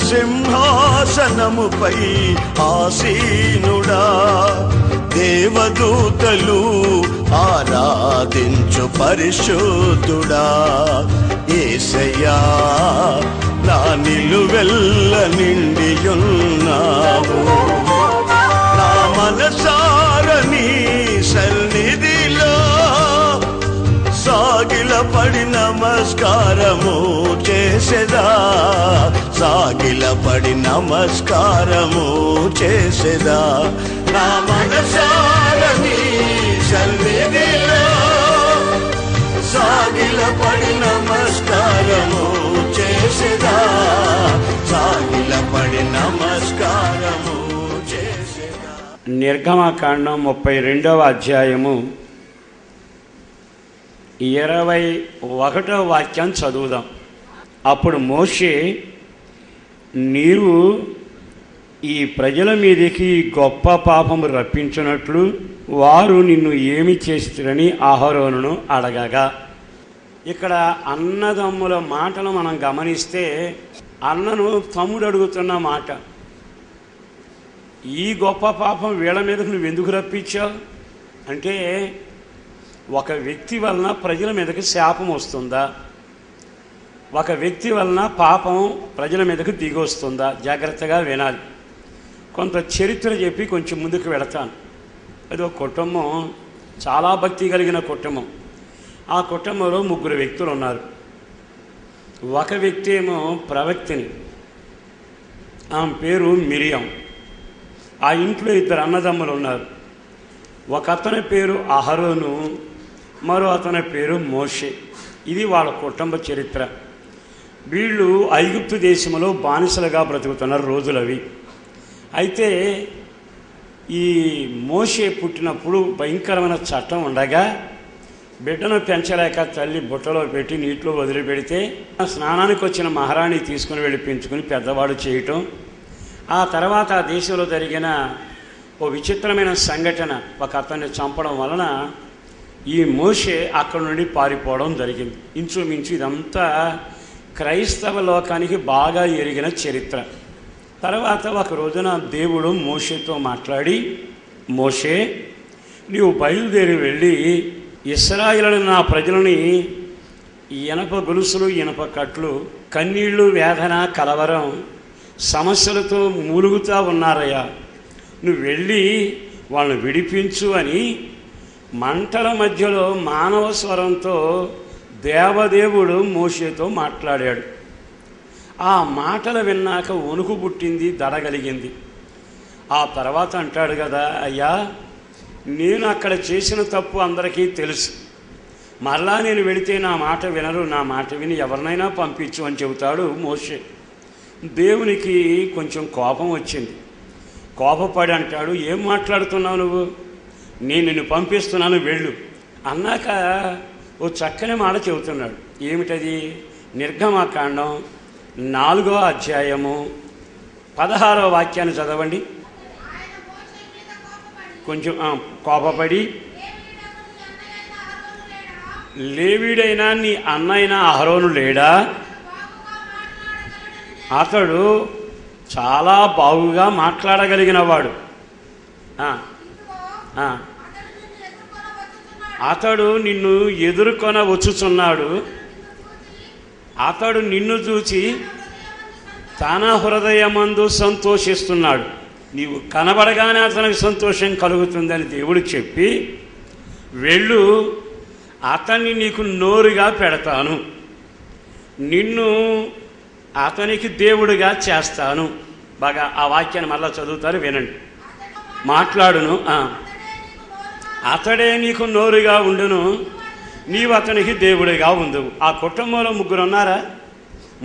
సింహాసనముపై ఆసీనుడా, దేవదూతలు ఆరాధించు పరిశుద్ధుడా. యేసయ్యా నా నిలువెల్ల నిండియున్నావు, నా మనసారని సన్నిధిలో సాగిలపడి నమస్కారము చేసేదా, సాగిలపడి నమస్కారము చేసేదా. నా మనసారని సన్నిధిలో సాగిలపడి నమస్కారము చేసేదా, సాగిలపడి నమస్కారము చేసేదా. నిర్గమకాండం 32వ అధ్యాయము 21వ వాక్యం చదువుదాం. అప్పుడు మోషే, నీవు ఈ ప్రజల మీదకి గొప్ప పాపము రప్పించినట్లు వారు నిన్ను ఏమి చేస్తారని అహరోనును అడగగా. ఇక్కడ అన్నదమ్ముల మాటలు మనం గమనిస్తే అన్నను తమ్ముడు అడుగుతున్న మాట, ఈ గొప్ప పాపం వీళ్ళ మీదకు నువ్వు ఎందుకు రప్పించావు అంటే, ఒక వ్యక్తి వలన ప్రజల మీదకి శాపం వస్తుందా, ఒక వ్యక్తి వలన పాపం ప్రజల మీదకు దిగి వస్తుందా? జాగ్రత్తగా వినాలి. కొంత చరిత్ర చెప్పి కొంచెం ముందుకు వెళతాను. అది ఒక కుటుంబం, చాలా భక్తి కలిగిన కుటుంబం. ఆ కుటుంబంలో 3 వ్యక్తులు ఉన్నారు. ఒక వ్యక్తి ఏమో ప్రవక్తిని, ఆమె పేరు మిరియం. ఆ ఇంట్లో 2 అన్నదమ్ములు ఉన్నారు. ఒక అతని పేరు అహరోను, మరో అతని పేరు మోషే. ఇది వాళ్ళ కుటుంబ చరిత్ర. వీళ్ళు ఐగుప్తు దేశంలో బానిసలుగా బ్రతుకుతున్న రోజులవి. అయితే ఈ మోషే పుట్టినప్పుడు భయంకరమైన చట్టం ఉండగా బిడ్డను పెంచలేక తల్లి బుట్టలో పెట్టి నీటిలో వదిలిపెడితే స్నానానికి వచ్చిన మహారాణి తీసుకుని వెళ్ళి పెంచుకుని పెద్దవాడు చేయటం. ఆ తర్వాత ఆ దేశంలో జరిగిన ఓ విచిత్రమైన సంఘటన, ఒక అతన్ని చంపడం వలన ఈ మోషే అక్కడి నుండి పారిపోవడం జరిగింది. ఇంచుమించు ఇదంతా క్రైస్తవ లోకానికి బాగా ఎరిగిన చరిత్ర. తర్వాత ఒక రోజున దేవుడు మోషేతో మాట్లాడి, మోషే, నీవు బయలుదేరి వెళ్ళి ఇశ్రాయేలు నా ప్రజలని ఇనప గొలుసులు, ఇనప కట్లు, కన్నీళ్లు, వేదన, కలవరం, సమస్యలతో మూలుగుతూ ఉన్నారయ్యా, నువ్వు వెళ్ళి వాళ్ళని విడిపించు అని మంటల మధ్యలో మానవ స్వరంతో దేవదేవుడు మోషేతో మాట్లాడాడు. ఆ మాటలు విన్నాక వణుకు పుట్టింది, దడగలిగింది. ఆ తర్వాత అంటాడు కదా, అయ్యా నేను అక్కడ చేసిన తప్పు అందరికీ తెలుసు, మరలా నేను వెళితే నా మాట వినరు, నా మాట విని ఎవరినైనా పంపించు అని చెబుతాడు మోషే. దేవునికి కొంచెం కోపం వచ్చింది. కోపపడి అంటాడు, ఏం మాట్లాడుతున్నావు నువ్వు, నేను నిన్ను పంపిస్తున్నాను వెళ్ళు అన్నాక ఓ చక్కని మాట చెబుతున్నాడు. ఏమిటది? నిర్గమకాండం 4వ అధ్యాయము 16వ వాక్యాన్ని చదవండి. కొంచెం కోపపడి, లేవీడైనా నీ అన్నైన అహరోను లేడా? అతడు చాలా బాగుగా మాట్లాడగలిగిన వాడు. అతడు నిన్ను ఎదుర్కొన వచ్చుచున్నాడు. అతడు నిన్ను చూచి తన హృదయమందు సంతోషిస్తున్నాడు. నీవు కనబడగానే అతనికి సంతోషం కలుగుతుందని దేవుడు చెప్పి, వెళ్ళు, అతన్ని నీకు నోరుగా పెడతాను, నిన్ను అతనికి దేవుడిగా చేస్తాను. బాగా ఆ వాక్యాన్ని మళ్ళా చదువుతారు, వినండి. మాట్లాడును, అతడే నీకు నోరుగా ఉండును, నీవు అతనికి దేవుడిగా ఉండువు. ఆ కుటుంబంలో 3 ఉన్నారా?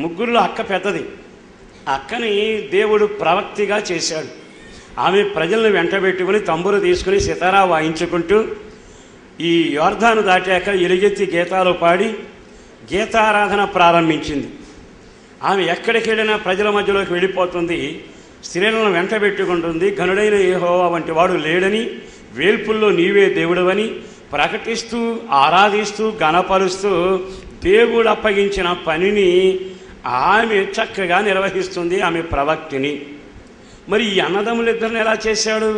3లో అక్క పెద్దది. అక్కని దేవుడు ప్రవక్తిగా చేశాడు. ఆమె ప్రజలను వెంటబెట్టుకుని తంబురు తీసుకుని సితారా వాయించుకుంటూ ఈ యోర్దాను దాటాక ఎలుగెత్తి గీతాలు పాడి గీతారాధన ప్రారంభించింది. ఆమె ఎక్కడికి వెళ్ళినా ప్రజల మధ్యలోకి వెళ్ళిపోతుంది, స్త్రీలను వెంటబెట్టుకుంటుంది. ఘనుడైన యెహోవా వంటి వాడు లేడని, వేల్పుల్లో నీవే దేవుడవని ప్రకటిస్తూ ఆరాధిస్తూ గణపరుస్తూ దేవుడు అప్పగించిన పనిని ఆమె చక్కగా నిర్వహిస్తుంది, ఆమె ప్రవక్తిని. మరి ఈ అన్నదమ్ములిద్దరిని ఎలా చేశాడు?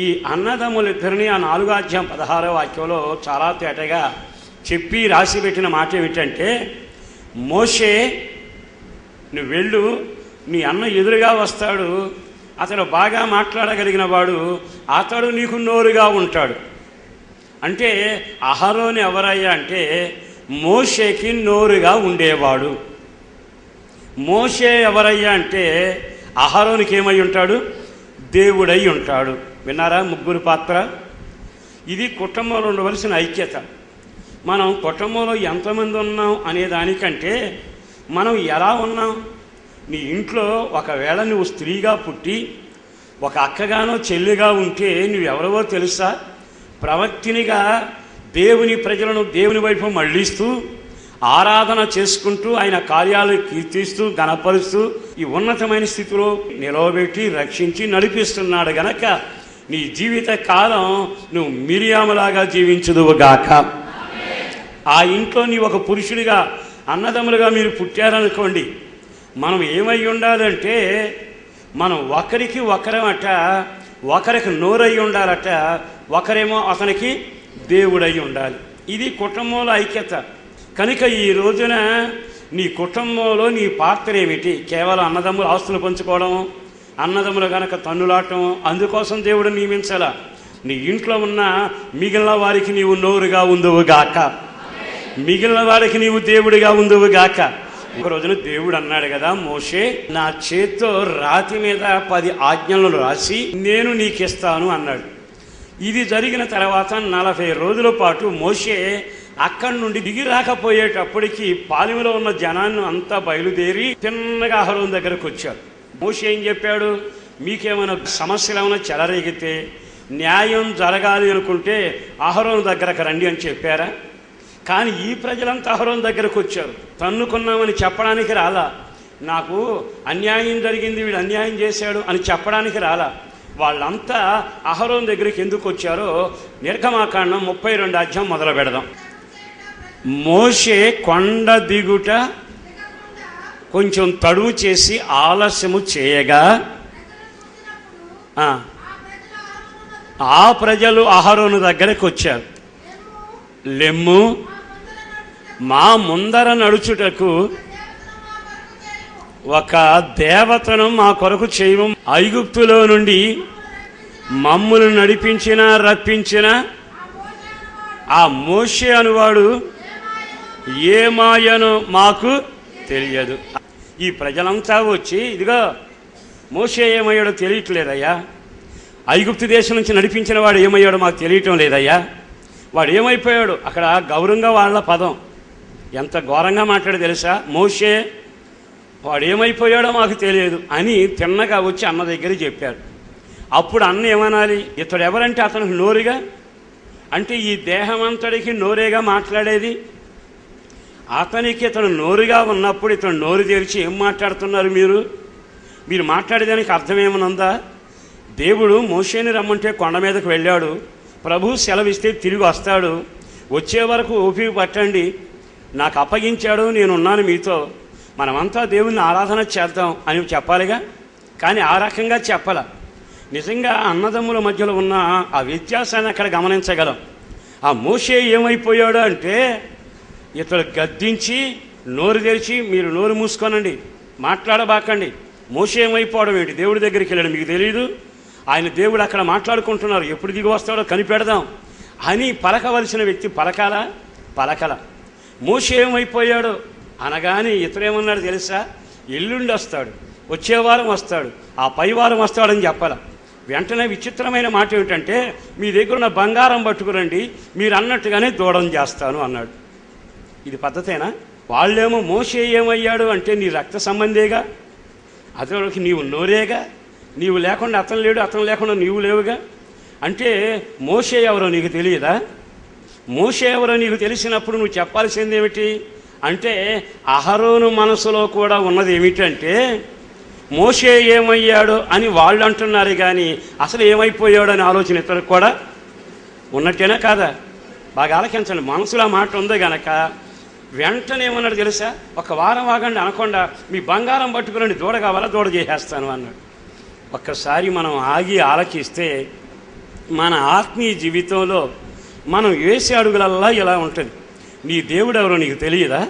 ఈ అన్నదమ్ములిద్దరిని ఆ 4వ అధ్యాయం 16వ వాక్యంలో చాలా తేటగా చెప్పి రాసి పెట్టిన మాట ఏమిటంటే, మోషే నువ్వు వెళ్ళు, నీ అన్న ఎదురుగా వస్తాడు, అతడు బాగా మాట్లాడగలిగిన వాడు, అతడు నీకు నోరుగా ఉంటాడు. అంటే అహరోను ఎవరయ్యా అంటే మోషేకి నోరుగా ఉండేవాడు. మోషే ఎవరయ్యా అంటే అహరోనుకి ఏమై ఉంటాడు? దేవుడై ఉంటాడు. విన్నారా? ముగ్గురు పాత్ర. ఇది కుటుంబంలో ఉండవలసిన ఐక్యత. మనం కుటుంబంలో ఎంతమంది ఉన్నాం అనే దానికంటే మనం ఎలా ఉన్నాం. నీ ఇంట్లో ఒకవేళ నువ్వు స్త్రీగా పుట్టి ఒక అక్కగానో చెల్లిగా ఉంటే నువ్వెవరవో తెలుసా? ప్రవక్తినిగా దేవుని ప్రజలను దేవుని వైపు మళ్ళిస్తూ ఆరాధన చేసుకుంటూ ఆయన కార్యాలు కీర్తిస్తూ గణపరుస్తూ ఈ ఉన్నతమైన స్థితిలో నిలవబెట్టి రక్షించి నడిపిస్తున్నాడు గనక నీ జీవిత కాలం నువ్వు మిరియాములాగా జీవించుదువుగాక. ఆ ఇంట్లో నీ ఒక పురుషుడిగా అన్నదమ్ములుగా మీరు పుట్టారనుకోండి, మనం ఏమై ఉండాలంటే మనం ఒకరికి ఒకరమట, ఒకరికి నోరై ఉండాలట, ఒకరేమో అతనికి దేవుడై ఉండాలి. ఇది కుటుంబంలో ఐక్యత. కనుక ఈ రోజున నీ కుటుంబంలో నీ పాత్ర ఏమిటి? కేవలం అన్నదమ్ములు ఆస్తులు పంచుకోవడం, అన్నదమ్ములు కనుక తన్నులాటం, అందుకోసం దేవుడు నియమించాల. నీ ఇంట్లో ఉన్న మిగిలిన వారికి నీవు నోరుగా ఉందువుగాక, మిగిలిన వారికి నీవు దేవుడిగా ఉందువుగాక. ఒక రోజున దేవుడు అన్నాడు కదా, మోషే నా చేత్తో రాతి మీద 10 ఆజ్ఞలను రాసి నేను నీకిస్తాను అన్నాడు. ఇది జరిగిన తర్వాత 40 రోజుల పాటు మోషే అక్కడి నుండి దిగి రాకపోయేటప్పటికి పాలెంలో ఉన్న జనాన్ని అంతా బయలుదేరి తిన్నగా అహరోను దగ్గరకు వచ్చారు. మోషే ఏం చెప్పాడు? మీకేమైనా సమస్యలు ఏమైనా చెలరేగితే, న్యాయం జరగాలి అనుకుంటే అహరోను దగ్గరకు రండి అని చెప్పారా? కానీ ఈ ప్రజలంతా అహరోను దగ్గరకు వచ్చారు. తన్నుకున్నామని చెప్పడానికి రాలా, నాకు అన్యాయం జరిగింది, వీడు అన్యాయం చేశాడు అని చెప్పడానికి రాలా. వాళ్ళంతా అహరోను దగ్గరికి ఎందుకు వచ్చారో నిర్గమాకాండం 32 అధ్యాయం మొదలు పెడదాం. మోషే కొండ దిగుట కొంచెం తడువు చేసి ఆలస్యము చేయగా ఆ ప్రజలు అహరోను దగ్గరకు వచ్చారు. లెమ్ము, మా ముందర నడుచుటకు ఒక దేవతను మా కొరకు చేయము, ఐగుప్తులో నుండి మమ్ములు నడిపించిన రప్పించిన ఆ మోషే అనువాడు ఏ మాయను మాకు తెలియదు. ఈ ప్రజలంతా వచ్చి, ఇదిగో మోషే ఏమయ్యాడో తెలియట్లేదయ్యా, ఐగుప్తు దేశం నుంచి నడిపించిన వాడు ఏమయ్యాడో మాకు తెలియటం లేదయ్యా, వాడు ఏమైపోయాడు. అక్కడ గౌరవంగా వాళ్ళ పదం ఎంత ఘోరంగా మాట్లాడి తెలుసా? మోషే వాడు ఏమైపోయాడో మాకు తెలియదు అని తిన్నగా వచ్చి అన్న దగ్గర చెప్పారు. అప్పుడు అన్న ఏమనాలి? ఇతడు ఎవరంటే అతనికి నోరుగా, అంటే ఈ దేహమంతడికి నోరేగా మాట్లాడేది. అతనికి ఇతను నోరుగా ఉన్నప్పుడు ఇతను నోరు తెరిచి ఏం మాట్లాడుతున్నారు మీరు మాట్లాడేదానికి అర్థమేమనుందా? దేవుడు మోషేని రమ్మంటే కొండ మీదకు వెళ్ళాడు, ప్రభు సెలవిస్తే తిరిగి వస్తాడు, వచ్చే వరకు ఓపిక పట్టండి, నాకు అప్పగించాడు, నేనున్నాను మీతో, మనమంతా దేవుని ఆరాధన చేద్దాం అని చెప్పాలిగా. కానీ ఆ రకంగా చెప్పాల. నిజంగా అన్నదమ్ముల మధ్యలో ఉన్న ఆ వ్యత్యాసాన్ని అక్కడ గమనించగలం. ఆ మోషే ఏమైపోయాడు అంటే ఇతడు గద్దించి నోరు తెరిచి మీరు నోరు మూసుకోనండి, మాట్లాడబాకండి. మోషే ఏమైపోవడం ఏంటి? దేవుడి దగ్గరికి వెళ్ళాడు, మీకు తెలియదు? ఆయన దేవుడు అక్కడ మాట్లాడుకుంటున్నారు, ఎప్పుడు దిగి వస్తాడో కనిపెడదాం అని పలకవలసిన వ్యక్తి పలకల. మోషే ఏమైపోయాడు అనగానే ఇతరేమన్నాడు తెలుసా? ఎల్లుండి వస్తాడు, వచ్చే వారం వస్తాడు, ఆ పై వారం వస్తాడని చెప్పాల. వెంటనే విచిత్రమైన మాట ఏమిటంటే, మీ దగ్గర ఉన్న బంగారం పట్టుకురండి, మీరు అన్నట్టుగానే దూడం చేస్తాను అన్నాడు. ఇది పద్ధతేనా? వాళ్ళేమో మోషే ఏమయ్యాడు అంటే నీ రక్త సంబంధేగా, అతనికి నీవు నోరేగా, నీవు లేకుండా అతను లేడు, అతను లేకుండా నీవు లేవుగా. అంటే మోషే ఎవరో నీకు తెలియదా? మోషే ఎవరో నీకు తెలిసినప్పుడు నువ్వు చెప్పాల్సింది ఏమిటి అంటే, అహరోను మనసులో కూడా ఉన్నది ఏమిటంటే మోషే ఏమయ్యాడు అని వాళ్ళు అంటున్నారు, కానీ అసలు ఏమైపోయాడు అని ఆలోచన ఇతరులకు కూడా ఉన్నట్టేనా కాదా? బాగా ఆలకించండి. మనసులో మాట ఉంది గనక వెంటనే ఏమన్నాడు తెలుసా? ఒక వారం ఆగండి అనకుండా మీ బంగారం పట్టుకుని దూడ కావాలా, దూడ చేసేస్తాను అన్నాడు. ఒక్కసారి మనం ఆగి ఆలకిస్తే మన ఆత్మీయ జీవితంలో మనం వేసే అడుగులల్లా ఇలా ఉంటుంది. నీ దేవుడు ఎవరో నీకు తెలియదా?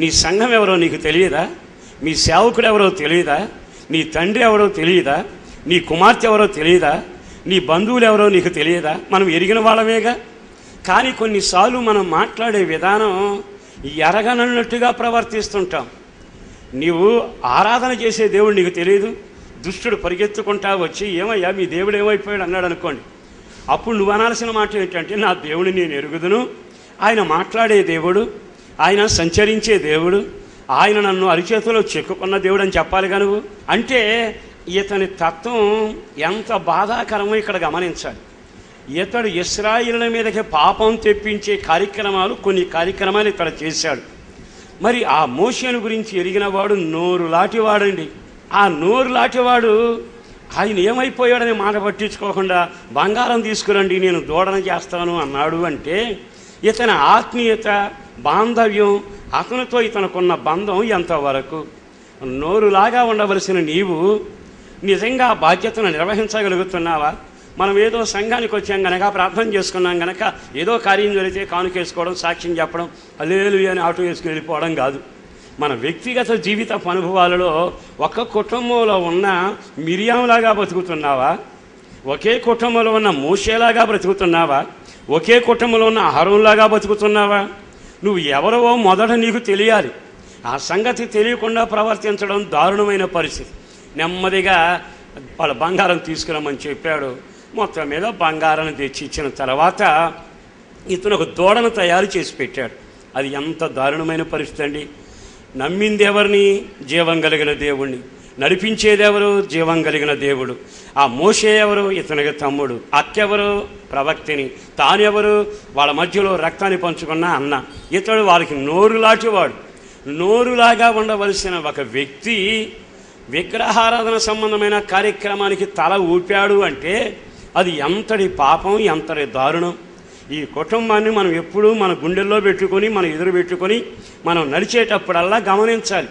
నీ సంఘం ఎవరో నీకు తెలియదా? మీ సేవకుడు ఎవరో తెలియదా? నీ తండ్రి ఎవరో తెలియదా? నీ కుమార్తె ఎవరో తెలియదా? నీ బంధువులు ఎవరో నీకు తెలియదా? మనం ఎరిగిన వాళ్ళమేగా. కానీ కొన్నిసార్లు మనం మాట్లాడే విధానం ఎరగనన్నట్టుగా ప్రవర్తిస్తుంటాం. నీవు ఆరాధన చేసే దేవుడు నీకు తెలియదు. దుష్టుడు పరిగెత్తుకుంటా వచ్చి ఏమయ్యా మీ దేవుడు ఏమైపోయాడు అన్నాడు అనుకోండి. అప్పుడు నువ్వు అనాల్సిన మాట ఏంటంటే, నా దేవుడిని నేను ఎరుగుదును, ఆయన మాట్లాడే దేవుడు, ఆయన సంచరించే దేవుడు, ఆయన నన్ను అరిచేతిలో చెక్కుకున్న దేవుడు అని చెప్పాలిగా నువ్వు. అంటే ఇతని తత్వం ఎంత బాధాకరమో ఇక్కడ గమనించాలి. ఇతడు ఇశ్రాయేలుల మీదకి పాపం తెప్పించే కొన్ని కార్యక్రమాలు ఇక్కడ చేశాడు. మరి ఆ మోషేను గురించి ఎరిగినవాడు నోరు లాంటివాడండి. ఆ నోరు లాంటివాడు ఆయన ఏమైపోయాడనే మాట పట్టించుకోకుండా బంగారం తీసుకురండి నేను దూడన చేస్తాను అన్నాడు. అంటే ఇతని ఆత్మీయత, బాంధవ్యం, అతనితో ఇతనుకున్న బంధం ఎంతవరకు? నోరులాగా ఉండవలసిన నీవు నిజంగా ఆ బాధ్యతను నిర్వహించగలుగుతున్నావా? మనం ఏదో సంఘానికి వచ్చాం గనక, ప్రార్థన చేసుకున్నాం గనక, ఏదో కార్యం జరిగితే కానుకేసుకోవడం, సాక్ష్యం చెప్పడం, హల్లెలూయా అని ఆటో వేసుకుని వెళ్ళిపోవడం కాదు. మన వ్యక్తిగత జీవిత అనుభవాలలో ఒక కుటుంబంలో ఉన్న మిరియాంలాగా బతుకుతున్నావా? ఒకే కుటుంబంలో ఉన్న మోషేలాగా బ్రతుకుతున్నావా? ఒకే కుటుంబంలో ఉన్న అహరోన్లాగా బతుకుతున్నావా? నువ్వు ఎవరో మొదట నీకు తెలియాలి. ఆ సంగతి తెలియకుండా ప్రవర్తించడం దారుణమైన పరిస్థితి. నెమ్మదిగా వాళ్ళ బంగారం తీసుకురమ్మని చెప్పాడు. మొత్తం మీద బంగారం తెచ్చి ఇచ్చిన తర్వాత ఇతను ఒక దూడను తయారు చేసి పెట్టాడు. అది ఎంత దారుణమైన పరిస్థితి అండి. నమ్మింది ఎవరిని? జీవం కలిగిన దేవుణ్ణి. నడిపించేదెవరు? జీవం కలిగిన దేవుడు. ఆ మోషే ఎవరు? ఇతనికి తమ్ముడు. అక్కెవరు? ప్రవక్తిని. తానెవరు? వాళ్ళ మధ్యలో రక్తాన్ని పంచుకున్న అన్న. ఇతడు వారికి నోరులాంటివాడు. నోరులాగా ఉండవలసిన ఒక వ్యక్తి విగ్రహారాధన సంబంధమైన కార్యక్రమానికి తల ఊపాడు అంటే అది ఎంతటి పాపం, ఎంతటి దారుణం. ఈ కుటుంబాన్ని మనం ఎప్పుడూ మన గుండెల్లో పెట్టుకొని, మన ఎదురు పెట్టుకొని మనం నడిచేటప్పుడల్లా గమనించాలి.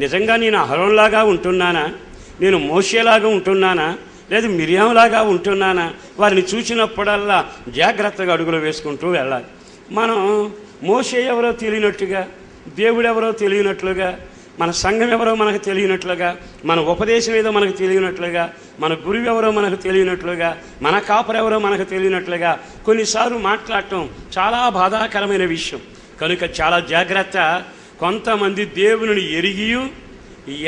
నిజంగా నేను అహరోన్లాగా ఉంటున్నానా? నేను మోషేలాగా ఉంటున్నానా? లేదు మిరియాంలాగా ఉంటున్నానా? వారిని చూసినప్పుడల్లా జాగ్రత్తగా అడుగులు వేసుకుంటూ వెళ్ళాలి. మనం మోషే ఎవరో తెలియనట్టుగా, దేవుడు ఎవరో తెలియనట్లుగా, మన సంఘం ఎవరో మనకు తెలియనట్లుగా, మన ఉపదేశం ఏదో మనకు తెలియనట్లుగా, మన గురువు ఎవరో మనకు తెలియనట్లుగా, మన కాపరు ఎవరో మనకు తెలియనట్లుగా కొన్నిసార్లు మాట్లాడటం చాలా బాధాకరమైన విషయం. కనుక చాలా జాగ్రత్త. కొంతమంది దేవుని ఎరిగియు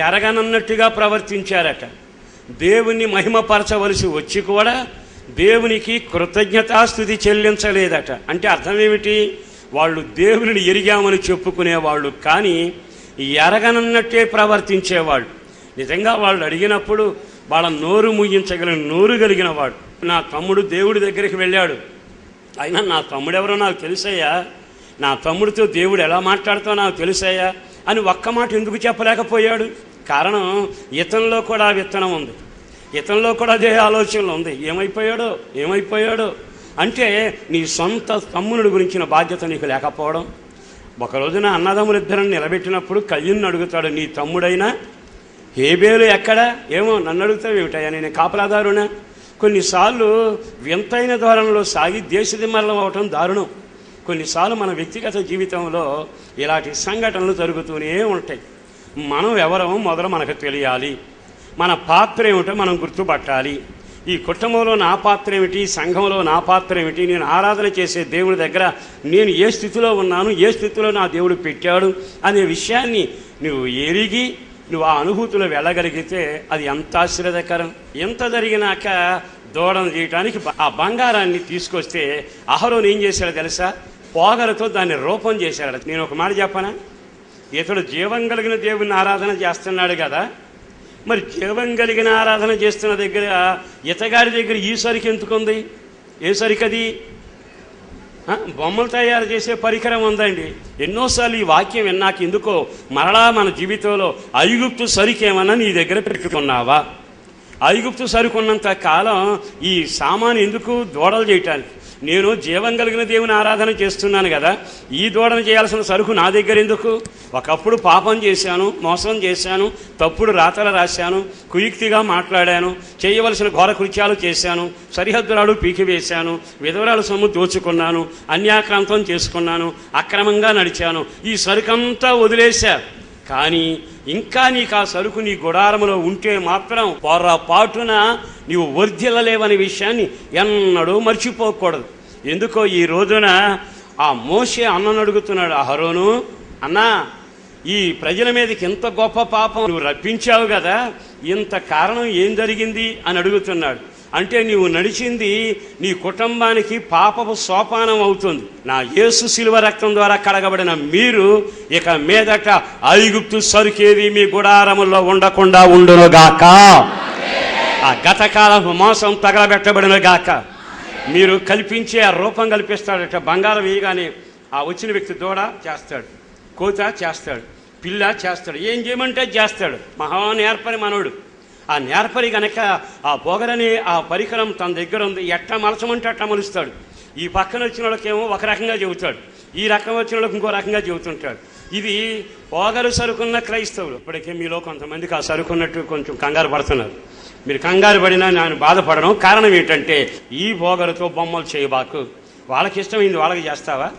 ఎరగనన్నట్టుగా ప్రవర్తించారట. దేవుణ్ణి మహిమపరచవలసి వచ్చి కూడా దేవునికి కృతజ్ఞతాస్తుతి చెల్లించలేదట. అంటే అర్థం ఏమిటి? వాళ్ళు దేవుని ఎరిగామని చెప్పుకునేవాళ్ళు, కానీ ఎరగనన్నట్టే ప్రవర్తించేవాళ్ళు. నిజంగా వాళ్ళు అడిగినప్పుడు వాళ్ళ నోరు ముగించగలిగిన నోరు కలిగిన వాడు. నా తమ్ముడు దేవుడి దగ్గరికి వెళ్ళాడు, అయినా నా తమ్ముడెవరో నాకు తెలుసయ్యా, నా తమ్ముడితో దేవుడు ఎలా మాట్లాడుతావో నాకు తెలుసయ్యా అని ఒక్క మాట ఎందుకు చెప్పలేకపోయాడు? కారణం ఇతనిలో కూడా విత్తనం ఉంది, ఇతనిలో కూడా అదే ఆలోచనలు ఉంది. ఏమైపోయాడో అంటే నీ సొంత తమ్ముడి గురించిన బాధ్యత నీకు లేకపోవడం. ఒక రోజున అన్నదమ్ములిద్దరిని నిలబెట్టినప్పుడు కయ్యూని అడుగుతాడు, నీ తమ్ముడైనా హేబేలు ఎక్కడా? ఏమో నన్ను అడుగుతావు ఏమిటయ్యా, నేను కాపలాదారునా? కొన్నిసార్లు వింతైన ధోరణిలో సాగి దేశదిమ్మరణం అవటం దారుణం. కొన్నిసార్లు మన వ్యక్తిగత జీవితంలో ఇలాంటి సంఘటనలు జరుగుతూనే ఉంటాయి. మనం ఎవరో మొదలు మనకు తెలియాలి. మన పాత్ర ఏమిటో మనం గుర్తుపట్టాలి. ఈ కుటుంబంలో నా పాత్ర ఏమిటి, సంఘంలో నా పాత్ర ఏమిటి, నేను ఆరాధన చేసే దేవుడి దగ్గర నేను ఏ స్థితిలో ఉన్నాను, ఏ స్థితిలో నా దేవుడు పెట్టాడు అనే విషయాన్ని నువ్వు ఎరిగి నువ్వు ఆ అనుభూతిలో వెళ్ళగలిగితే అది ఎంత ఆశీర్వాదకరం. ఎంత జరిగినాక దూడను చేయడానికి ఆ బంగారాన్ని తీసుకొస్తే అహరోను ఏం చేశాడో తెలుసా? పోగలతో దాన్ని రూపం చేశాడు. నేను ఒక మాట చెప్పనా? ఇతడు జీవం కలిగిన దేవుని ఆరాధన చేస్తున్నాడు కదా, మరి జీవం కలిగిన ఆరాధన చేస్తున్న దగ్గర ఇతగాడి దగ్గర ఈ సరికి ఎందుకుంది? ఏ సరికది? బొమ్మలు తయారు చేసే పరికరం ఉందండి. ఎన్నోసార్లు ఈ వాక్యం విన్నాక ఎందుకో మరలా మన జీవితంలో ఐగుప్తు సరికేమన్నా నీ దగ్గర పెట్టుకున్నావా? ఐగుప్తు సరుకున్నంత కాలం ఈ సామాను ఎందుకు? దూడలు చేయటానికి. నేను జీవం కలిగిన దేవుని ఆరాధన చేస్తున్నాను కదా, ఈ దూడను చేయాల్సిన సరుకు నా దగ్గర ఎందుకు? ఒకప్పుడు పాపం చేశాను, మోసం చేశాను, తప్పుడు రాతలు రాశాను, కుయుక్తిగా మాట్లాడాను, చేయవలసిన ఘోర కృత్యాలు చేశాను, సరిహద్దులాడు పీకివేశాను, విధవరాలు సొమ్ము దోచుకున్నాను, అన్యాక్రాంతం చేసుకున్నాను, అక్రమంగా నడిచాను. ఈ సరుకంతా వదిలేశా. కానీ ఇంకా నీకు ఆ సరుకు నీ గుడారములో ఉంటే మాత్రం పొరపాటున నీవు వర్ధిల్లలేవనే విషయాన్ని ఎన్నడూ మర్చిపోకూడదు. ఎందుకో ఈ రోజున ఆ మోషే అన్నను అడుగుతున్నాడు, అహరోను అన్నా, ఈ ప్రజల మీదకి ఇంత గొప్ప పాపం నువ్వు రప్పించావు కదా, ఇంత కారణం ఏం జరిగింది అని అడుగుతున్నాడు. అంటే నీవు నడిచింది నీ కుటుంబానికి పాపపు సోపానం అవుతుంది. నా యేసు శిలువ రక్తం ద్వారా కడగబడిన మీరు ఇక మీదట ఐగుప్తు సరుకేది మీ గుడారముల్లో ఉండకుండా ఉండునుగాక. ఆ గతకాలపు మోసం తగలబెట్టబడినగాక. మీరు కల్పించే ఆ రూపం కల్పిస్తాడట. బంగారం వేయగానే ఆ వచ్చిన వ్యక్తి దూడ చేస్తాడు, కోత చేస్తాడు, పిల్ల చేస్తాడు, ఏం చేయమంటే చేస్తాడు. మహా నేర్పరి మనోడు. ఆ నేర్పరి గనక ఆ పొగరని ఆ పరికరం తన దగ్గర ఉంది, ఎట్లా మలచమంటే అట్లా మలుస్తాడు. ఈ పక్కన వచ్చిన వాళ్ళకేమో ఒక రకంగా చెబుతాడు, ఈ రకం వచ్చిన వాళ్ళకి ఇంకో రకంగా చెబుతుంటాడు. ఇది పొగరు సరుకున్న క్రైస్తవులు. ఇప్పటికే మీలో కొంతమందికి ఆ సరుకున్నట్టు కొంచెం కంగారు పడుతున్నారు. మీరు కంగారు పడినా నేను బాధపడడం కారణం ఏంటంటే, ఈ పొగరుతో బొమ్మలు చేయబాకు. వాళ్ళకి ఇష్టమైంది వాళ్ళకి చేస్తావా,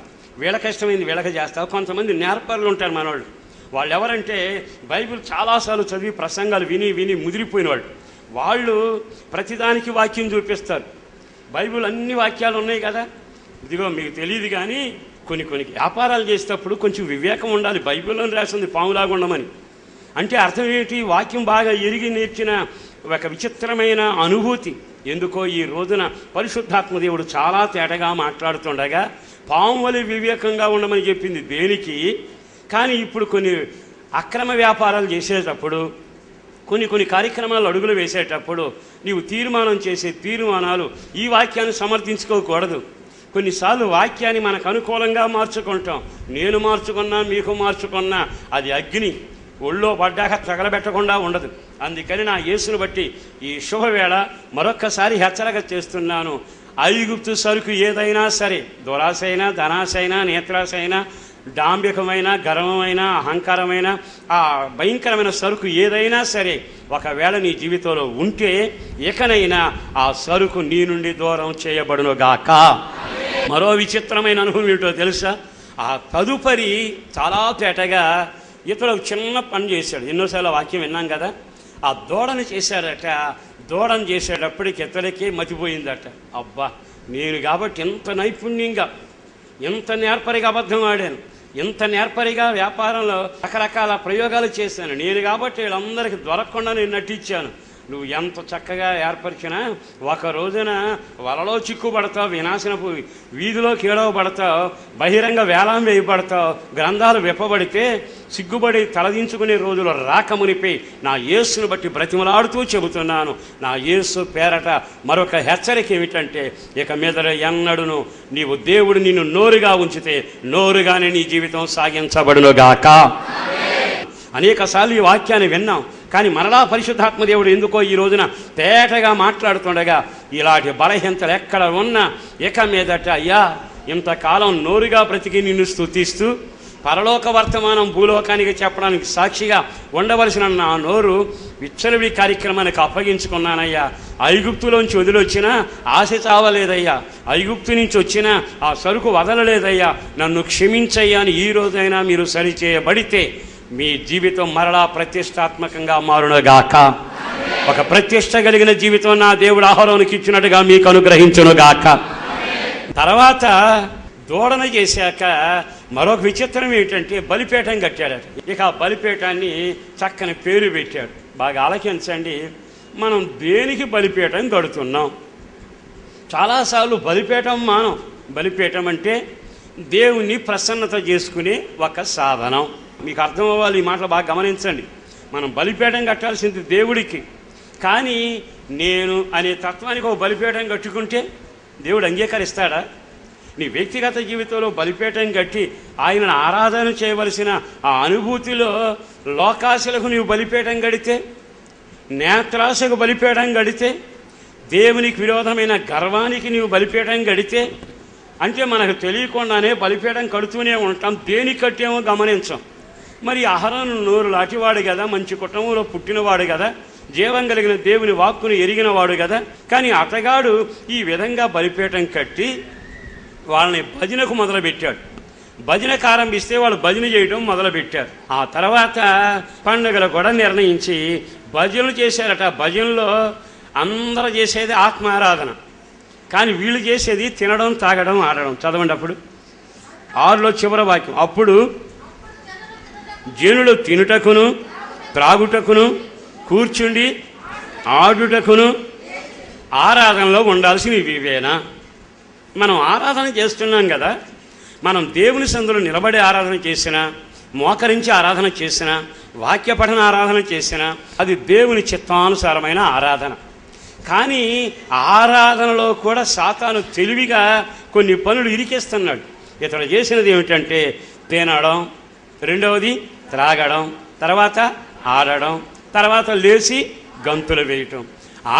వీళ్ళకి ఇష్టమైంది వీళ్ళకి చేస్తావా? కొంతమంది నేర్పరులు ఉంటారు మనోళ్ళు. వాళ్ళు ఎవరంటే బైబిల్ చాలాసార్లు చదివి ప్రసంగాలు విని విని ముదిరిపోయిన వాళ్ళు ప్రతిదానికి వాక్యం చూపిస్తారు. బైబిల్ అన్ని వాక్యాలు ఉన్నాయి కదా. ఇదిగో మీకు తెలియదు కానీ కొన్ని వ్యాపారాలు చేసేటప్పుడు కొంచెం వివేకం ఉండాలి. బైబిల్లో రాసింది పాములాగా ఉండమని. అంటే అర్థం ఏంటి? వాక్యం బాగా ఎరిగి నేర్చిన ఒక విచిత్రమైన అనుభూతి. ఎందుకో ఈ రోజున పరిశుద్ధాత్మ దేవుడు చాలా తేటగా మాట్లాడుతుండగా పాము వలె వివేకంగా ఉండమని చెప్పింది దేనికి? కానీ ఇప్పుడు కొన్ని అక్రమ వ్యాపారాలు చేసేటప్పుడు, కొన్ని కార్యక్రమాలు అడుగులు వేసేటప్పుడు నీవు తీర్మానం చేసే తీర్మానాలు ఈ వాక్యాన్ని సమర్థించుకోకూడదు. కొన్నిసార్లు వాక్యాన్ని మనకు అనుకూలంగా మార్చుకుంటాం. నేను మార్చుకున్నా, మీకు మార్చుకున్నా అది అగ్ని ఒళ్ళో పడ్డాక తగలబెట్టకుండా ఉండదు. అందుకని నా యేసును బట్టి ఈ శుభవేళ మరొక్కసారి హెచ్చరిక చేస్తున్నాను. ఐగుప్తు సరుకు ఏదైనా సరే, దురాశ అయినా, ధనాశ అయినా, నేత్రాశ అయినా, డాంబికమైన, గర్వమైన, అహంకారమైన, ఆ భయంకరమైన సరుకు ఏదైనా సరే ఒకవేళ నీ జీవితంలో ఉంటే ఇకనైనా ఆ సరుకు నీ నుండి దూరం చేయబడునుగాక. మరో విచిత్రమైన అనుభవం ఏమిటో తెలుసా? ఆ తదుపరి చాలా తేటగా ఇతడు చిన్న పని చేశాడు. ఎన్నోసార్లు వాక్యం విన్నాం కదా. ఆ దూడను చేశాడట. దూడను చేసేటప్పటికి ఇతడికే మతిపోయిందట. అబ్బా, నేను కాబట్టి ఎంత నైపుణ్యంగా, ఎంత నేర్పరిగా అబద్ధం ఆడాను, ఎంత నేర్పరిగా వ్యాపారంలో రకరకాల ప్రయోగాలు చేశాను, నేను కాబట్టి వీళ్ళందరికీ దొరకకుండా నేను నటించాను. నువ్వు ఎంత చక్కగా ఏర్పరిచినా ఒక రోజున వలలో చిక్కుపడతావు, వినాశనపు వీధిలో కీడవబడతావు, బహిరంగ వేలం వేయబడతావు. గ్రంథాలు విప్పబడితే సిగ్గుబడి తలదించుకునే రోజులు రాకమునిపై నా యేసును బట్టి బ్రతిమలాడుతూ చెబుతున్నాను. నా యేసు పేరట మరొక హెచ్చరిక ఏమిటంటే, ఇక మీదట ఎన్నడును నీవు దేవుడు నిన్ను నోరుగా ఉంచితే నోరుగానే నీ జీవితం సాగించబడునుగాక. అనేక సార్లు ఈ వాక్యాన్ని విన్నాం. కానీ మరలా పరిశుద్ధాత్మ దేవుడు ఎందుకో ఈ రోజున తేటగా మాట్లాడుతుండగా ఇలాంటి బలహీనతలు ఎక్కడ ఉన్నా ఇక మీదట అయ్యా, ఇంతకాలం నోరుగా బ్రతికి నిన్ను స్తుతిస్తూ పరలోక వర్తమానం భూలోకానికి చెప్పడానికి సాక్షిగా ఉండవలసిన నా నోరు విచ్చలవిడి కార్యక్రమానికి అప్పగించుకున్నానయ్యా. ఐగుప్తులోంచి వదిలొచ్చినా ఆశ చావలేదయ్యా, ఐగుప్తు నుంచి వచ్చినా ఆ సరుకు వదలలేదయ్యా, నన్ను క్షమించయ్యా అని ఈ రోజైనా మీరు సరిచేయబడితే మీ జీవితం మరలా ప్రతిష్టాత్మకంగా మారునుగాక. ఒక ప్రతిష్ట కలిగిన జీవితం నా దేవుడు అహరోనుకి ఇచ్చినట్టుగా మీకు అనుగ్రహించునుగాక. తర్వాత దూడన చేశాక మరొక విచిత్రం ఏంటంటే బలిపీఠం కట్టాడట. ఇక ఆ బలిపీఠాన్ని చక్కని పేరు పెట్టాడు. బాగా ఆలకించండి, మనం దేనికి బలిపీఠం కడుతున్నాం? చాలాసార్లు బలిపీఠం మానం. బలిపీఠం అంటే దేవుణ్ణి ప్రసన్నత చేసుకునే ఒక సాధనం. మీకు అర్థం అవ్వాలి, ఈ మాటలు బాగా గమనించండి. మనం బలిపీఠం కట్టాల్సింది దేవుడికి. కానీ నేను అనే తత్వానికి ఒక బలిపీఠం కట్టుకుంటే దేవుడు అంగీకరిస్తాడా? నీ వ్యక్తిగత జీవితంలో బలిపీఠం కట్టి ఆయనను ఆరాధన చేయవలసిన ఆ అనుభూతిలో లోకాశలకు నీవు బలిపీఠం కడితే, నేత్రాశకు బలిపీఠం కడితే, దేవునికి విరోధమైన గర్వానికి నీవు బలిపీఠం కడితే, అంటే మనకు తెలియకుండానే బలిపీఠం కడుతూనే ఉంటాం, దేనికి కట్టేమో గమనించాం. మరి అహరోను నోరు లాంటివాడు కదా, మంచి కుటుంబంలో పుట్టినవాడు కదా, జీవం కలిగిన దేవుని వాక్కును ఎరిగినవాడు కదా. కానీ అతగాడు ఈ విధంగా బలిపీఠం కట్టి వాళ్ళని భజనకు మొదలుపెట్టాడు. భజనకు ఆరంభిస్తే వాళ్ళు భజన చేయడం మొదలుపెట్టారు. ఆ తర్వాత పండుగలు కూడా నిర్ణయించి భజనలు చేశారట. భజనలో అందరూ చేసేది ఆత్మారాధన, కానీ వీళ్ళు చేసేది తినడం, తాగడం, ఆడడం. చదవండి అప్పుడు 6లో చివరి వాక్యం. అప్పుడు జనులు తినుటకును త్రాగుటకును కూర్చుండి ఆడుటకును ఆరాధనలో ఉండాల్సినవి ఇవేనా? మనం ఆరాధన చేస్తున్నాం కదా, మనం దేవుని సందులో నిలబడి ఆరాధన చేసినా, మోకరించి ఆరాధన చేసినా, వాక్య పఠన ఆరాధన చేసినా అది దేవుని చిత్తానుసారమైన ఆరాధన. కానీ ఆరాధనలో కూడా సాతాను తెలివిగా కొన్ని పనులు ఇరికేస్తున్నాడు. ఇతడు చేసినది ఏమిటంటే తినడం, రెండవది త్రాగడం, తర్వాత ఆడడం, తర్వాత లేచి గంతులు వేయటం.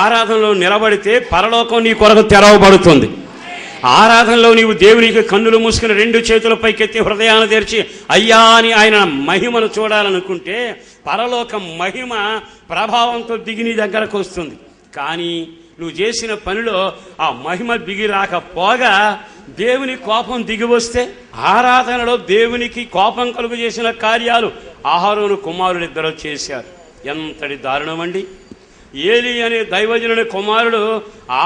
ఆరాధనలో నిలబడితే పరలోకం నీ కొరకు తెరవబడుతుంది. ఆరాధనలో నీవు దేవునికి కన్నులు మూసుకుని 2 చేతుల పైకెత్తి హృదయాన్ని తెరిచి అయ్యా అని ఆయన మహిమను చూడాలనుకుంటే పరలోకం మహిమ ప్రభావంతో దిగి నీ దగ్గరకు వస్తుంది. కానీ నువ్వు చేసిన పనిలో ఆ మహిమ దిగి రాకపోగా దేవుని కోపం దిగి వస్తే, ఆరాధనలో దేవునికి కోపం కలుగు చేసిన కార్యాలు అహరోను కుమారులిద్దరూ చేశారు. ఎంతటి దారుణం అండి! ఏలి అనే దైవజనుని కుమారుడు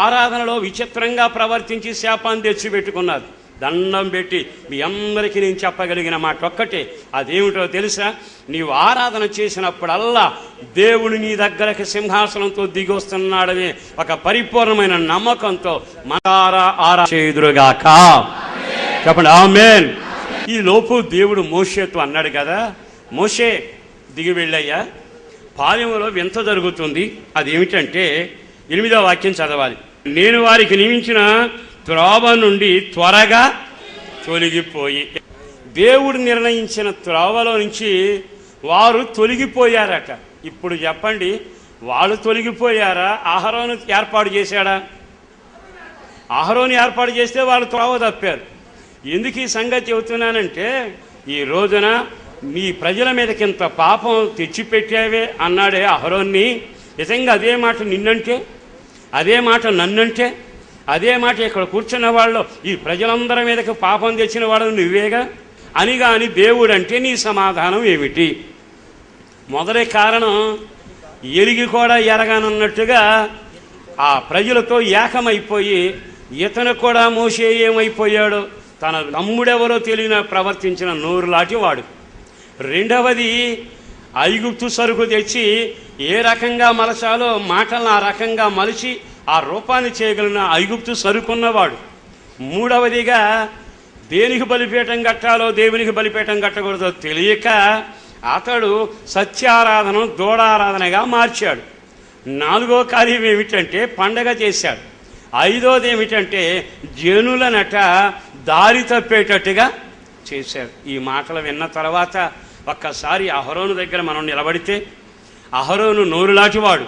ఆరాధనలో విచిత్రంగా ప్రవర్తించి శాపాన్ని తెచ్చిపెట్టుకున్నారు. దండం పెట్టి మీ అందరికీ నేను చెప్పగలిగిన మాట ఒక్కటే, అదేమిటో తెలుసా? నీవు ఆరాధన చేసినప్పుడల్లా దేవుడు నీ దగ్గరకు సింహాసనంతో దిగి వస్తున్నాడనే ఒక పరిపూర్ణమైన నమ్మకంతో మనసారా ఆరాధన చేయుదురుగాక. చెప్పండి ఆమేన్. ఈ లోపు దేవుడు మోషేతో అన్నాడు కదా, మోషే దిగి వెళ్ళయ్యా, పాలెంలో వింత జరుగుతుంది. అదేమిటంటే 8వ వాక్యం చదవాలి. నేను వారికి నియమించిన త్రోవ నుండి త్వరగా తొలగిపోయి, దేవుడు నిర్ణయించిన త్రోవలో నుంచి వారు తొలగిపోయారట. ఇప్పుడు చెప్పండి, వాళ్ళు తొలగిపోయారా? అహరోను ఏర్పాటు చేశాడా? అహరోను ఏర్పాటు చేస్తే వాళ్ళు త్రోవ తప్పారు. ఎందుకు ఈ సంగతి చెబుతున్నానంటే, ఈ రోజున నీ ప్రజల మీదకింత పాపం తెచ్చిపెట్టావే అన్నాడే అహరోన్ని. నిజంగా అదే మాట నిన్నంటే, అదే మాట నన్నంటే, అదే మాట ఇక్కడ కూర్చున్న వాళ్ళు ఈ ప్రజలందరి మీదకి పాపం తెచ్చిన వాడు నువ్వేగా అని కానీ దేవుడు అంటే నీ సమాధానం ఏమిటి? మొదటి కారణం, ఎరిగి కూడా ఎరగానన్నట్టుగా ఆ ప్రజలతో ఏకమైపోయి ఇతను కూడా మోషే ఏమైపోయాడో, తన తమ్ముడెవరో తెలియని ప్రవర్తించిన నోరులాంటి వాడు. రెండవది, ఐగుప్తు సరుకు తెచ్చి ఏ రకంగా మలచాలో మాటలను ఆ రకంగా మలిచి ఆ రూపాన్ని చేయగలిగిన ఐగుప్తు సరుకున్నవాడు. మూడవదిగా, దేనికి బలిపీఠం కట్టాలో దేవునికి బలిపీఠం కట్టకూడదో తెలియక అతడు సత్యారాధన దూడారాధనగా మార్చాడు. 4వ కార్యం ఏమిటంటే పండగ చేశాడు. 5వది ఏమిటంటే జనులనట దారి తప్పేటట్టుగా చేశాడు. ఈ మాటలు విన్న తర్వాత ఒక్కసారి అహరోను దగ్గర మనం నిలబడితే, అహరోను నోరులాంటివాడు,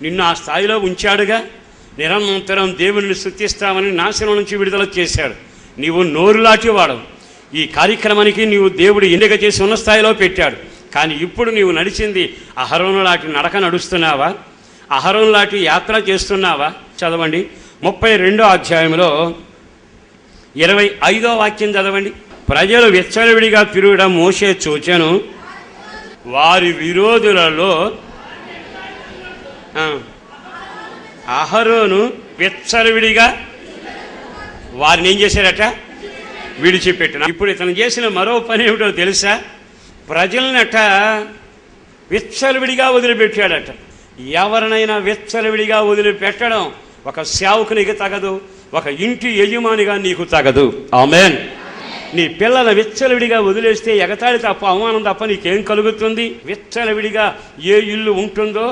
నిన్ను ఆ స్థాయిలో ఉంచాడుగా, నిరంతరం దేవుని స్తుతిస్తామని నాశనం నుంచి విడుదల చేశాడు. నీవు నోరులాంటివాడు. ఈ కార్యక్రమానికి నీవు దేవుడు ఎన్నిక చేసి ఉన్న స్థాయిలో పెట్టాడు. కానీ ఇప్పుడు నీవు నడిచింది అహరోను లాంటి నడక నడుస్తున్నావా? అహరోను లాంటి యాత్ర చేస్తున్నావా? చదవండి 32వ అధ్యాయంలో 25వ వాక్యం చదవండి. ప్రజలు విచ్చలవిడిగా తిరగడం మోషే చూచెను, వారి విరోధులలో అహరోను విచ్చలవిడిగా వారిని ఏం చేశారట? విడిచిపెట్టిన. ఇప్పుడు ఇతను చేసిన మరో పని ఏమిటో తెలుసా? ప్రజలనట విచ్చలవిడిగా వదిలిపెట్టాడట. ఎవరినైనా విచ్చలవిడిగా వదిలిపెట్టడం ఒక సేవకునికి తగదు, ఒక ఇంటి యజమానిగా నీకు తగదు. ఆమేన్. నీ పిల్లల విచ్చలవిడిగా వదిలేస్తే ఎగతాళి తప్ప అవమానం తప్ప నీకేం కలుగుతుంది? విచ్చలవిడిగా ఏ ఇల్లు ఉంటుందో,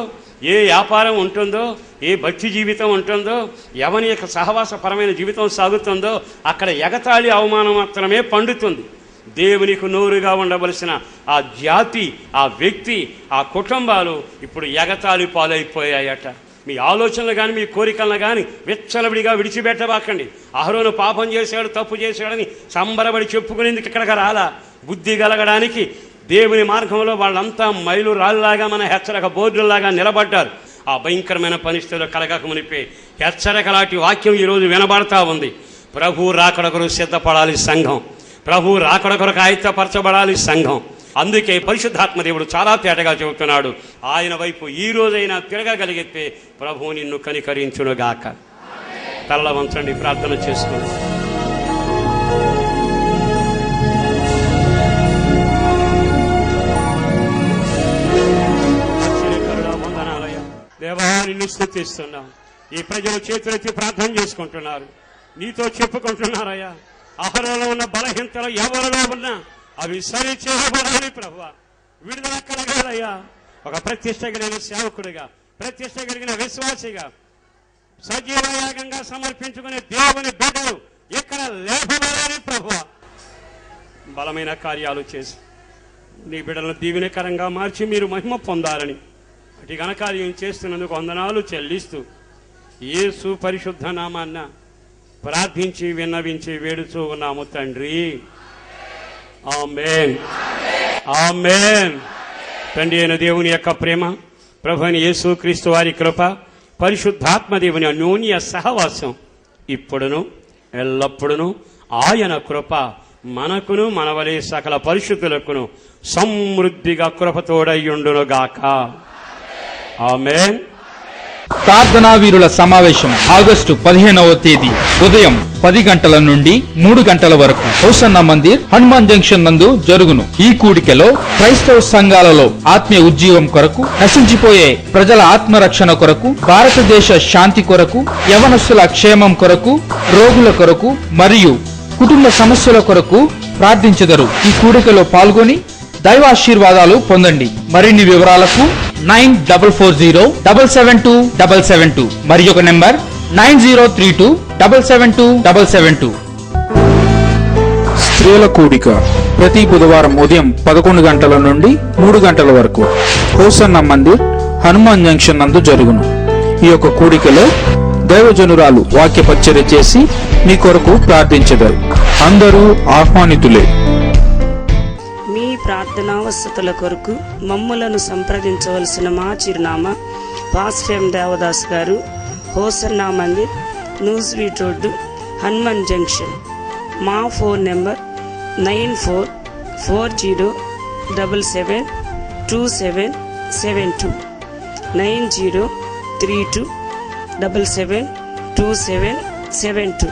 ఏ వ్యాపారం ఉంటుందో, ఏ భక్తి జీవితం ఉంటుందో, ఎవరి యొక్క సహవాసపరమైన జీవితం సాగుతుందో అక్కడ ఎగతాళి అవమానం మాత్రమే పండుతుంది. దేవునికి నోరుగా ఉండవలసిన ఆ జాతి, ఆ వ్యక్తి, ఆ కుటుంబాలు ఇప్పుడు ఎగతాళి పాలైపోయాయట. మీ ఆలోచనలు కానీ మీ కోరికలను కానీ విచ్చలవిడిగా విడిచిపెట్టబాకండి. అహరోను పాపం చేశాడు, తప్పు చేశాడని సంబరపడి చెప్పుకునేందుకు ఇక్కడికి రాలా. బుద్ధి కలగడానికి దేవుని మార్గంలో వాళ్ళంతా మైలు రాళ్ళలాగా మన హెచ్చరిక బోర్డులాగా నిలబడ్డారు. ఆ భయంకరమైన పరిస్థితులు కలగక మునిపే హెచ్చరిక లాంటి వాక్యం ఈరోజు వినబడతా ఉంది. ప్రభు రాకడ కొరకు సిద్ధపడాలి సంఘం. ప్రభు రాకడ కొరకు ఆయత్తపరచబడాలి సంఘం. అందుకే పరిశుద్ధాత్మ దేవుడు చాలా తేటగా చెబుతున్నాడు, ఆయన వైపు ఈ రోజైనా తిరగగలిగితే ప్రభు నిన్ను కనికరించునుగాక. తలల వంచండి, ప్రార్థన చేసుకోండి. దేవా, నిన్ను స్తుతిస్తున్నాం. ఈ ప్రజలు చేతులెత్తి ప్రార్థన చేసుకుంటున్నారు, నీతో చెప్పుకుంటున్నారయ్యా. అహరోలో ఉన్న బలహీనతలు ఎవరిలో ఉన్నా అవి సరి చేయబడాలి ప్రభువా. విడుదల కలగాలయ్యా. ఒక ప్రతిష్ట కలిగిన సేవకుడిగా, ప్రతిష్ట కలిగిన విశ్వాసిగా, సజీవయాగంగా సమర్పించుకునే దేవుని బిడ్డలు ఇక్కడ లేపడాలని ప్రభువా. బలమైన కార్యాలు చేసి నీ బిడ్డలను దీవెనకరంగా మార్చి మీరు మహిమ పొందాలని అటు ఘనకార్యం చేస్తున్నందుకు వందనాలు చెల్లిస్తూ యేసు పరిశుద్ధ నామాన్న ప్రార్థించి విన్నవించి వేడుచూ ఉన్నాము తండ్రి. ఆమేన్, ఆమేన్. తండ్రి అయిన దేవుని యొక్క ప్రేమ, ప్రభు అయిన యేసు క్రీస్తు వారి కృప, పరిశుద్ధాత్మ దేవుని అన్యోన్య సహవాసం ఇప్పుడును ఎల్లప్పుడును ఆయన కృప మనకును మనవలే సకల పరిశుద్ధులకును సమృద్ధిగా కృపతోడయ్యుండునుగాక. ఆమేన్. ప్రార్థనా వీరుల సమావేశం ఆగస్టు 15వ తేదీ ఉదయం 10 గంటల నుండి 3 గంటల వరకు హోసన్న మందిర్, హనుమాన్ జంక్షన్ నందు జరుగును. ఈ కూడికలో క్రైస్తవ సంఘాలలో ఆత్మీయ ఉజ్జీవం కొరకు, నశించిపోయే ప్రజల ఆత్మరక్షణ కొరకు, భారతదేశ శాంతి కొరకు, యవనస్తుల క్షేమం కొరకు, రోగుల కొరకు మరియు కుటుంబ సమస్యల కొరకు ప్రార్థించెదరు. ఈ కూడికలో పాల్గొని దైవాశీర్వాదాలు పొందండి. మరిన్ని వివరాలకు 9440772772 మరి ఒక నెంబర్ 9032772772. స్త్రీల కూడిక ప్రతి బుధవారం ఉదయం 11 గంటల నుండి 3 గంటల వరకు హోసన్న మందిర్, హనుమాన్ జంక్షన్ నందు జరుగును. ఈ యొక్క కూడికలో దైవజనురాలు వాక్య పరిచర్య చేసి మీ కొరకు ప్రార్థించెదరు. అందరూ ఆహ్వానితులే. మీ ప్రార్థనావసతుల కొరకు మమ్ములను సంప్రదించవలసిన మా చిరునామా పాస్టర్ ఎం దేవదాస్ గారు, Hosanna Mandir, new sweet road, Hanuman junction. మా ఫోన్ నెంబర్ 9440772772 9032772772.